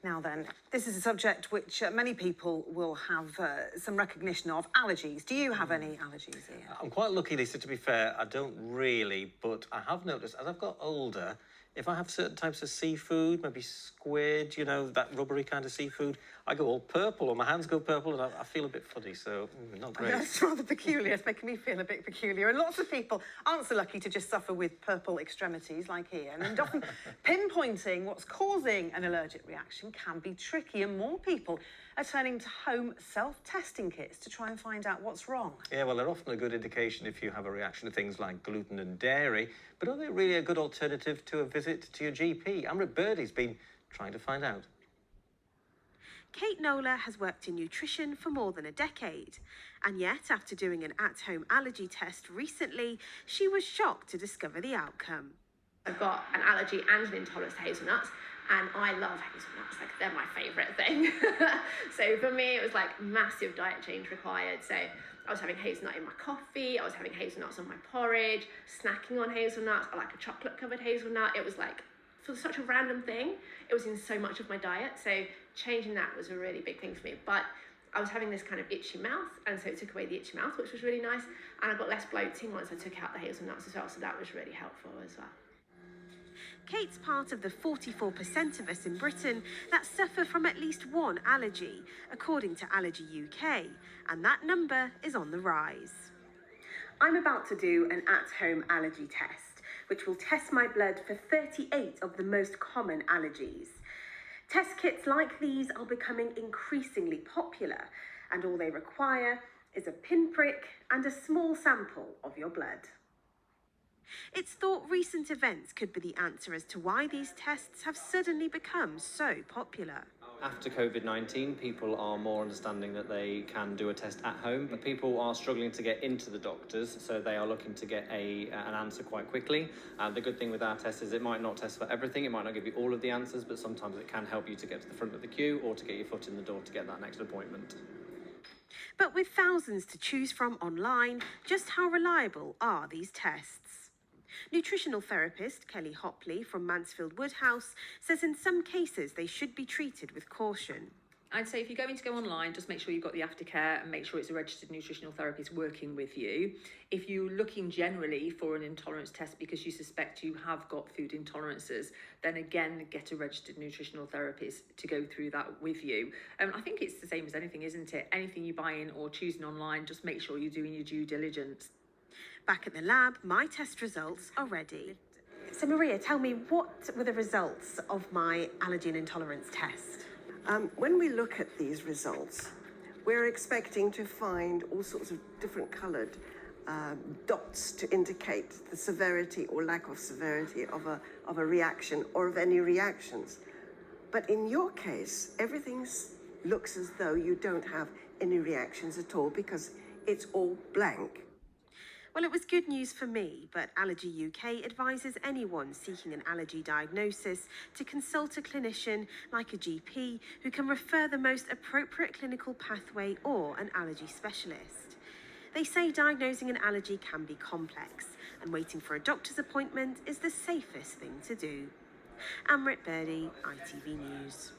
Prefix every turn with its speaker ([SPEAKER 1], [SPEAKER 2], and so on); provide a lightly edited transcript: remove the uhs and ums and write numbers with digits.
[SPEAKER 1] Now then, this is a subject which many people will have some recognition of, allergies. Do you have any allergies, Ian?
[SPEAKER 2] I'm quite lucky, Lisa, to be fair. I don't really, but I have noticed as I've got older, if I have certain types of seafood, maybe squid, you know, that rubbery kind of seafood, I go all purple, or my hands go purple, and I feel a bit funny, so not great.
[SPEAKER 1] That's rather peculiar. It's making me feel a bit peculiar. And lots of people aren't so lucky to just suffer with purple extremities like Ian. And often pinpointing what's causing an allergic reaction can be tricky, and more people are turning to home self-testing kits to try and find out what's wrong.
[SPEAKER 2] Yeah, well, they're often a good indication if you have a reaction to things like gluten and dairy, but are they really a good alternative to a visit to your GP? Amrit Birdi's been trying to find out.
[SPEAKER 3] Kate Nola has worked in nutrition for more than a decade, and yet after doing an at-home allergy test recently, she was shocked to discover the outcome.
[SPEAKER 4] I've got an allergy and an intolerance to hazelnuts, and I love hazelnuts, like they're my favourite thing. So for me, it was like massive diet change required. So I was having hazelnut in my coffee, I was having hazelnuts on my porridge, snacking on hazelnuts, I like a chocolate covered hazelnut. It was like, for such a random thing, it was in so much of my diet. So changing that was a really big thing for me. But I was having this kind of itchy mouth, and so it took away the itchy mouth, which was really nice. And I got less bloating once I took out the hazelnuts as well, so that was really helpful as well.
[SPEAKER 3] Kate's part of the 44% of us in Britain that suffer from at least one allergy, according to Allergy UK, and that number is on the rise. I'm about to do an at-home allergy test, which will test my blood for 38 of the most common allergies. Test kits like these are becoming increasingly popular, and all they require is a pinprick and a small sample of your blood. It's thought recent events could be the answer as to why these tests have suddenly become so popular.
[SPEAKER 5] After COVID-19, people are more understanding that they can do a test at home, but people are struggling to get into the doctors, so they are looking to get an answer quite quickly. The good thing with our test is it might not test for everything, it might not give you all of the answers, but sometimes it can help you to get to the front of the queue or to get your foot in the door to get that next appointment.
[SPEAKER 3] But with thousands to choose from online, just how reliable are these tests? Nutritional therapist Kelly Hopley from Mansfield Woodhouse says in some cases they should be treated with caution.
[SPEAKER 6] I'd say if you're going to go online, just make sure you've got the aftercare and make sure it's a registered nutritional therapist working with you. If you're looking generally for an intolerance test because you suspect you have got food intolerances, then again, get a registered nutritional therapist to go through that with you. I think it's the same as anything, isn't it? Anything you buy in or choosing online, just make sure you're doing your due diligence.
[SPEAKER 3] Back at the lab, my test results are ready. So Maria, tell me, what were the results of my allergy and intolerance test?
[SPEAKER 7] When we look at these results, we're expecting to find all sorts of different coloured dots to indicate the severity or lack of severity of a reaction or of any reactions. But in your case, everything looks as though you don't have any reactions at all because it's all blank.
[SPEAKER 3] Well, it was good news for me, but Allergy UK advises anyone seeking an allergy diagnosis to consult a clinician like a GP who can refer the most appropriate clinical pathway or an allergy specialist. They say diagnosing an allergy can be complex, and waiting for a doctor's appointment is the safest thing to do. Amrit Birdi, ITV News.